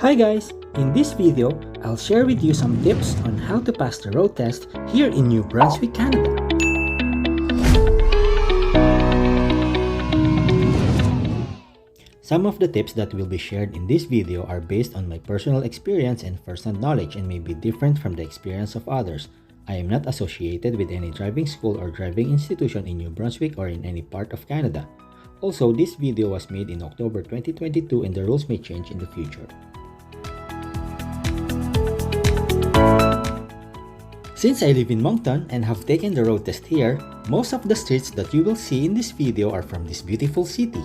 Hi guys! In this video, I'll share with you some tips on how to pass the road test here in New Brunswick, Canada. Some of the tips that will be shared in this video are based on my personal experience and first-hand knowledge and may be different from the experience of others. I am not associated with any driving school or driving institution in New Brunswick or in any part of Canada. Also, this video was made in October 2022 and the rules may change in the future. Since I live in Moncton and have taken the road test here, most of the streets that you will see in this video are from this beautiful city.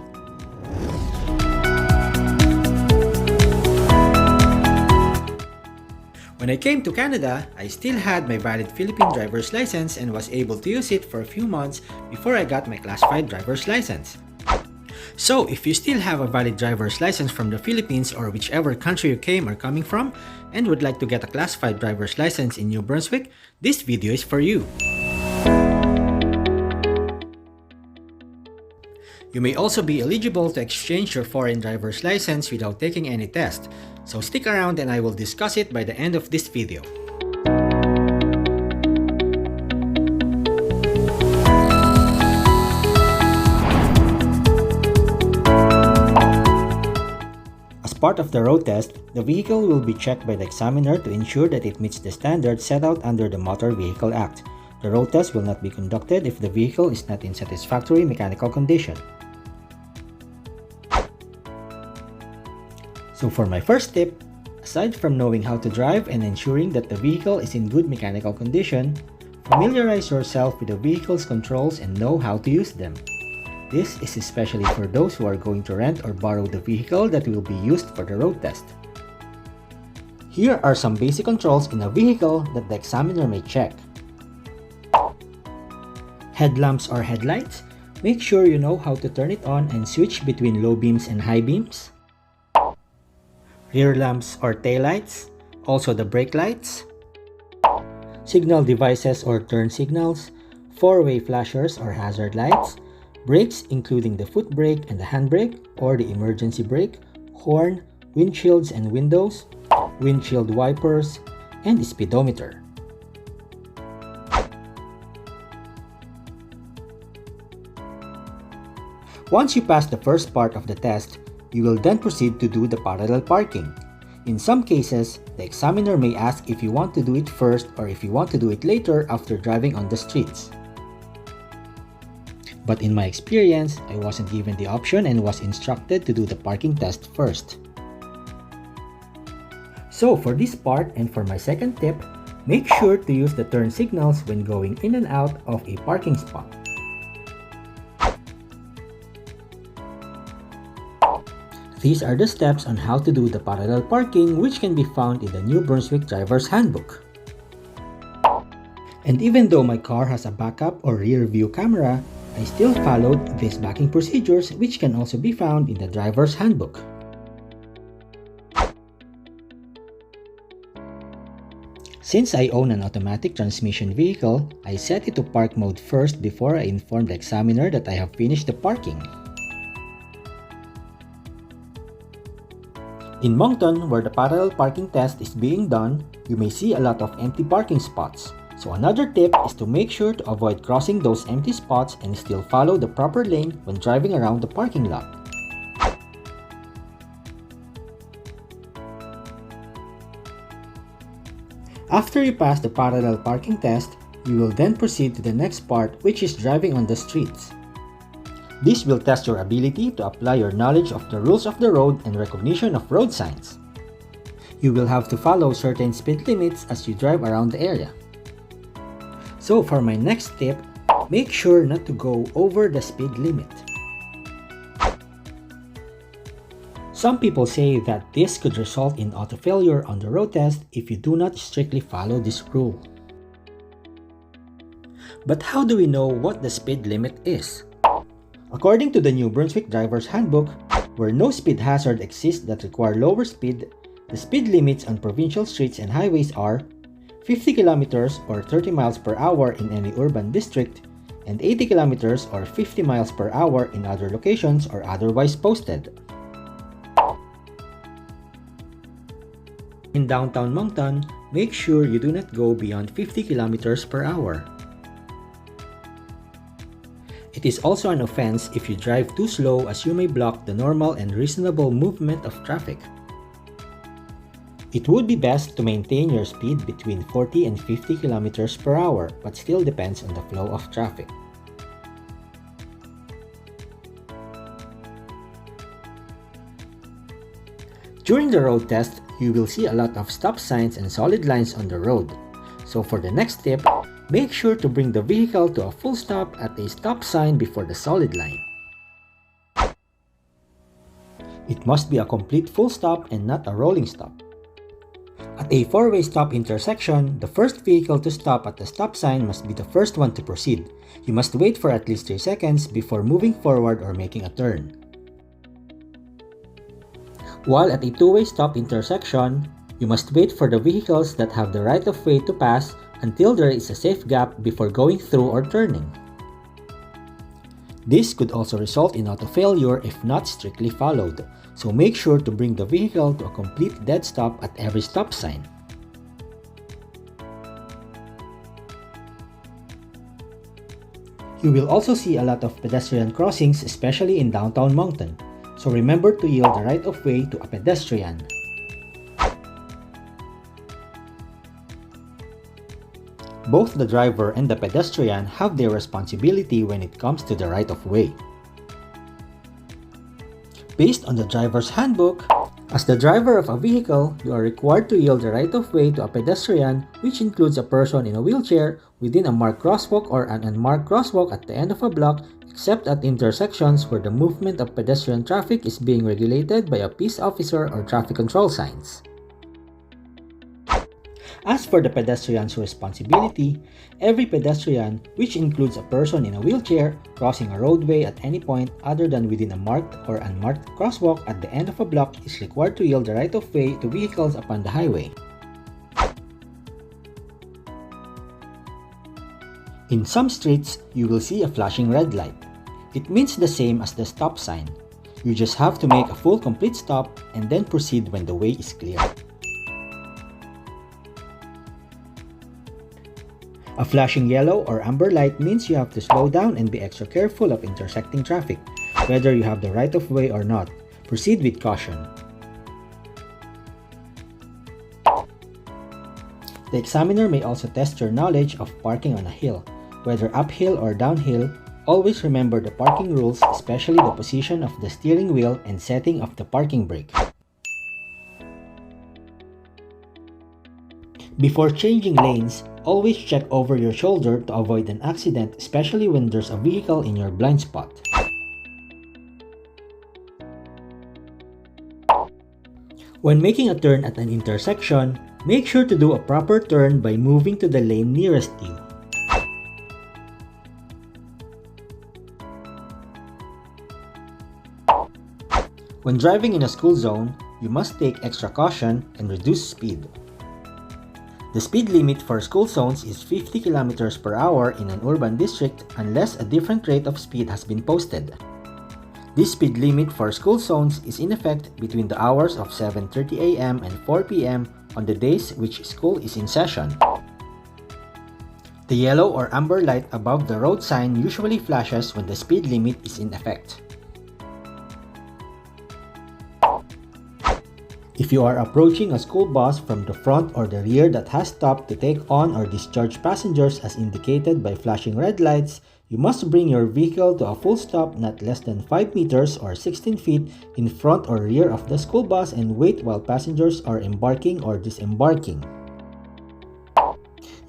When I came to Canada, I still had my valid Philippine driver's license and was able to use it for a few months before I got my classified driver's license. So, if you still have a valid driver's license from the Philippines or whichever country you came or coming from and would like to get a classified driver's license in New Brunswick, this video is for you. You may also be eligible to exchange your foreign driver's license without taking any test, so stick around and I will discuss it by the end of this video. As part of the road test, the vehicle will be checked by the examiner to ensure that it meets the standards set out under the Motor Vehicle Act. The road test will not be conducted if the vehicle is not in satisfactory mechanical condition. So for my first tip, aside from knowing how to drive and ensuring that the vehicle is in good mechanical condition, familiarize yourself with the vehicle's controls and know how to use them. This is especially for those who are going to rent or borrow the vehicle that will be used for the road test. Here are some basic controls in a vehicle that the examiner may check. Headlamps or headlights, make sure you know how to turn it on and switch between low beams and high beams. Rear lamps or taillights, also the brake lights. Signal devices or turn signals, four-way flashers or hazard lights, brakes including the foot brake and the handbrake or the emergency brake, horn, windshields and windows, windshield wipers, and speedometer. Once you pass the first part of the test, you will then proceed to do the parallel parking. In some cases, the examiner may ask if you want to do it first or if you want to do it later after driving on the streets. But in my experience, I wasn't given the option and was instructed to do the parking test first. So for this part and for my second tip, make sure to use the turn signals when going in and out of a parking spot. These are the steps on how to do the parallel parking, which can be found in the New Brunswick Driver's Handbook. And even though my car has a backup or rear view camera, I still followed these backing procedures, which can also be found in the Driver's Handbook. Since I own an automatic transmission vehicle, I set it to park mode first before I inform the examiner that I have finished the parking. In Moncton, where the parallel parking test is being done, you may see a lot of empty parking spots. So another tip is to make sure to avoid crossing those empty spots and still follow the proper lane when driving around the parking lot. After you pass the parallel parking test, you will then proceed to the next part, which is driving on the streets. This will test your ability to apply your knowledge of the rules of the road and recognition of road signs. You will have to follow certain speed limits as you drive around the area. So for my next tip, make sure not to go over the speed limit. Some people say that this could result in auto failure on the road test if you do not strictly follow this rule. But how do we know what the speed limit is? According to the New Brunswick Driver's Handbook, where no speed hazard exists that require lower speed, the speed limits on provincial streets and highways are 50 kilometers or 30 miles per hour in any urban district and 80 kilometers or 50 miles per hour in other locations or otherwise posted. In downtown Moncton, make sure you do not go beyond 50 kilometers per hour. It is also an offense if you drive too slow, as you may block the normal and reasonable movement of traffic. It would be best to maintain your speed between 40 and 50 kilometers per hour, but still depends on the flow of traffic. During the road test, you will see a lot of stop signs and solid lines on the road. So for the next tip, make sure to bring the vehicle to a full stop at a stop sign before the solid line. It must be a complete full stop and not a rolling stop. At a four-way stop intersection, the first vehicle to stop at the stop sign must be the first one to proceed. You must wait for at least 3 seconds before moving forward or making a turn. While at a two-way stop intersection, you must wait for the vehicles that have the right of way to pass until there is a safe gap before going through or turning. This could also result in auto failure if not strictly followed, so make sure to bring the vehicle to a complete dead stop at every stop sign. You will also see a lot of pedestrian crossings, especially in downtown Moncton, so remember to yield the right of way to a pedestrian. Both the driver and the pedestrian have their responsibility when it comes to the right of way. Based on the driver's handbook, as the driver of a vehicle, you are required to yield the right of way to a pedestrian, which includes a person in a wheelchair, within a marked crosswalk or an unmarked crosswalk at the end of a block, except at intersections where the movement of pedestrian traffic is being regulated by a peace officer or traffic control signs. As for the pedestrian's responsibility, every pedestrian, which includes a person in a wheelchair, crossing a roadway at any point other than within a marked or unmarked crosswalk at the end of a block is required to yield the right of way to vehicles upon the highway. In some streets, you will see a flashing red light. It means the same as the stop sign. You just have to make a full complete stop and then proceed when the way is clear. A flashing yellow or amber light means you have to slow down and be extra careful of intersecting traffic, whether you have the right of way or not. Proceed with caution. The examiner may also test your knowledge of parking on a hill, whether uphill or downhill. Always remember the parking rules, especially the position of the steering wheel and setting of the parking brake. Before changing lanes, always check over your shoulder to avoid an accident, especially when there's a vehicle in your blind spot. When making a turn at an intersection, make sure to do a proper turn by moving to the lane nearest you. When driving in a school zone, you must take extra caution and reduce speed. The speed limit for school zones is 50 km per hour in an urban district unless a different rate of speed has been posted. This speed limit for school zones is in effect between the hours of 7:30 a.m. and 4 p.m. on the days which school is in session. The yellow or amber light above the road sign usually flashes when the speed limit is in effect. If you are approaching a school bus from the front or the rear that has stopped to take on or discharge passengers as indicated by flashing red lights, you must bring your vehicle to a full stop not less than 5 meters or 16 feet in front or rear of the school bus and wait while passengers are embarking or disembarking.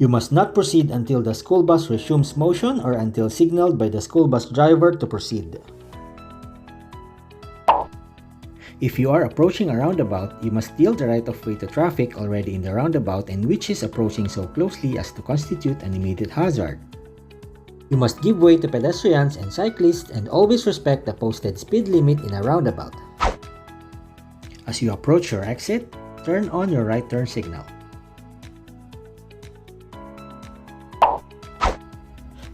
You must not proceed until the school bus resumes motion or until signaled by the school bus driver to proceed. If you are approaching a roundabout, you must yield the right of way to traffic already in the roundabout and which is approaching so closely as to constitute an immediate hazard. You must give way to pedestrians and cyclists and always respect the posted speed limit in a roundabout. As you approach your exit, turn on your right turn signal.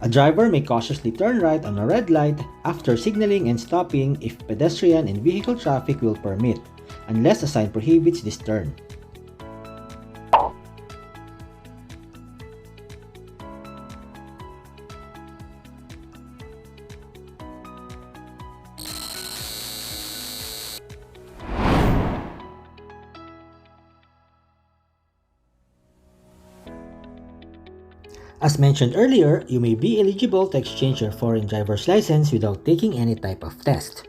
A driver may cautiously turn right on a red light after signaling and stopping if pedestrian and vehicle traffic will permit, unless a sign prohibits this turn. As mentioned earlier, you may be eligible to exchange your foreign driver's license without taking any type of test.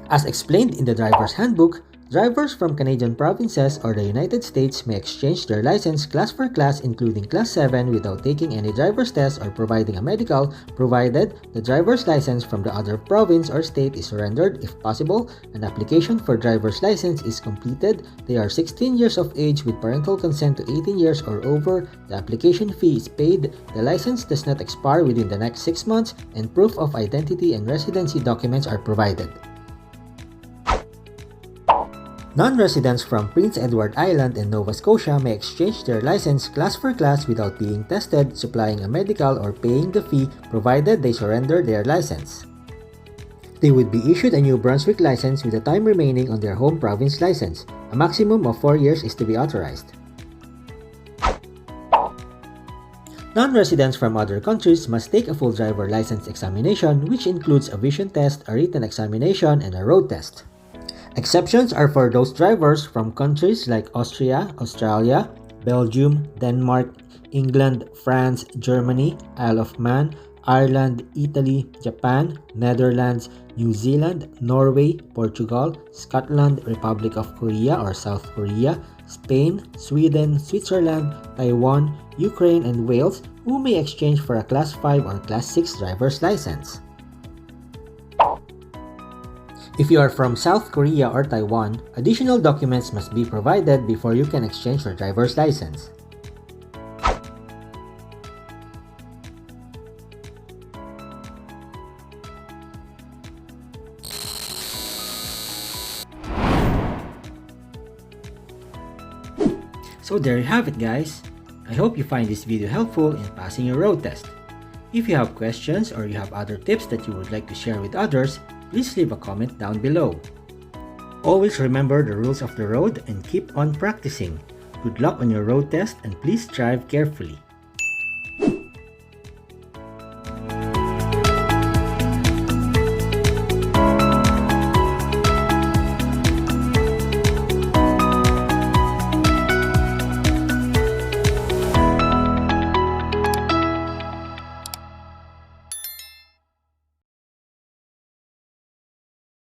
As explained in the driver's handbook, drivers from Canadian provinces or the United States may exchange their license class for class including class 7 without taking any driver's test or providing a medical, provided the driver's license from the other province or state is surrendered. If possible, an application for driver's license is completed, they are 16 years of age with parental consent to 18 years or over, the application fee is paid, the license does not expire within the next 6 months, and proof of identity and residency documents are provided. Non-residents from Prince Edward Island and Nova Scotia may exchange their license class for class without being tested, supplying a medical, or paying the fee provided they surrender their license. They would be issued a new Brunswick license with the time remaining on their home province license. A maximum of 4 years is to be authorized. Non-residents from other countries must take a full driver license examination, which includes a vision test, a written examination, and a road test. Exceptions are for those drivers from countries like Austria, Australia, Belgium, Denmark, England, France, Germany, Isle of Man, Ireland, Italy, Japan, Netherlands, New Zealand, Norway, Portugal, Scotland, Republic of Korea or South Korea, Spain, Sweden, Switzerland, Taiwan, Ukraine, and Wales who may exchange for a Class 5 or Class 6 driver's license. If you are from South Korea or Taiwan, additional documents must be provided before you can exchange your driver's license. So there you have it, guys. I hope you find this video helpful in passing your road test. If you have questions or you have other tips that you would like to share with others, please leave a comment down below. Always remember the rules of the road and keep on practicing. Good luck on your road test and please drive carefully.